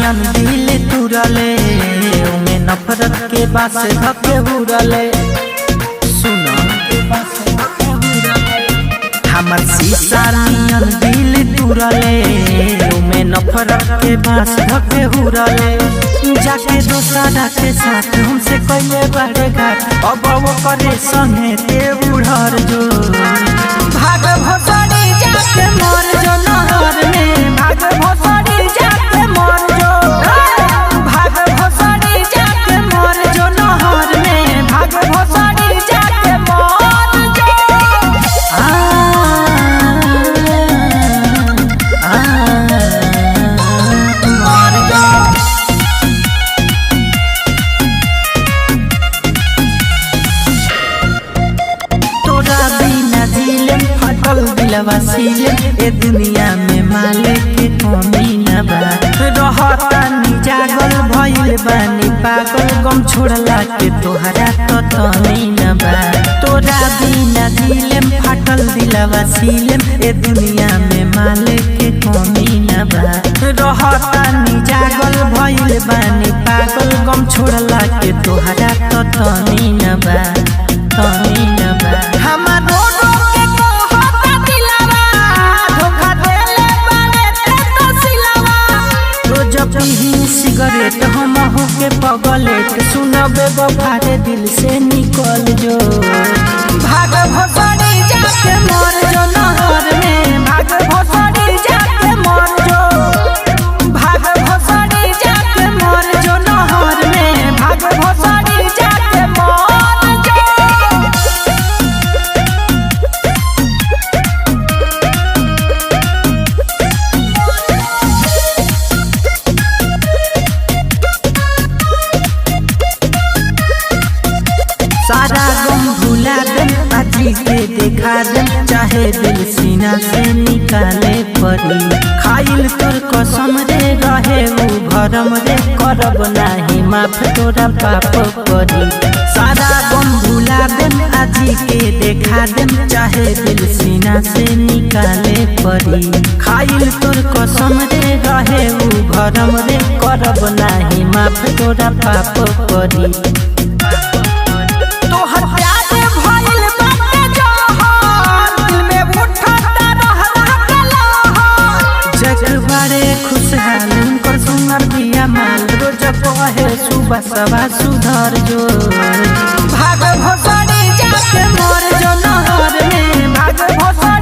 नियन दिल तुरले में नफरत के बास धके उड़ले सुनो हमर शीशा नियन दिल तुरले में नफरत के बास धके उड़ले जाके दोसरा के साथ हमसे कइले बड़े घाट अब वो करे संगे ते उड़र जो भाग भोसड़ी जाके मर जो नहर में भाग भोसड़ी जाके मर जो भाग भोसड़ी जाके मर जो नहर में भाग भोसड़ी जाके मर जो मर जो तोरा बिना जिलेम फटल दिलवा सिलेम ए दुनिया में माले के कमी न बा रहता नि जागल भइल बानी पागल गम छोड़ला के तोहरा तो तनी न बा तोरा बिना जिलेम फटल दिलवा सिलेम ए दुनिया में माले के कमी न बा रहता नि जागल भइल बानी पागल गम छोड़ला के तोहरा तो तनी न बा तनी न बा हमारो के कहता दिलवा धोखा देले बारे ते तो सिलवा रोज पीही सिगरेट हम हो के पगलेट सुनबे बफारे दिल से निकल जो भाग भोसड़ी जाके मर जो नहर में भाग भोसड़ी जाके मर जो भाग भोसड़ी जाके मर जो नहर में भाग भोसड़ी जाके मर जो सारा गम भुला दम आजी के देखा दम चाहे दिल सीना से निकाले पड़ी खाइल तोर कसम रे रहे उ भरम रे करब नाही माफ तोरा पाप पड़ी सारा गम भुला दम आजी के देखा दम चाहे दिल सीना से निकाले पड़ी खाइल तोर कसम रे रहे उ भरम रे करब नाही माफ तोरा पाप पड़ी बड़े खुशहाल उनकर सुनर दिया माल रोज कहे सुबह सवा सुधर जो भाग भोसड़ी जाके मर जो नहर में भाग भोसड़ी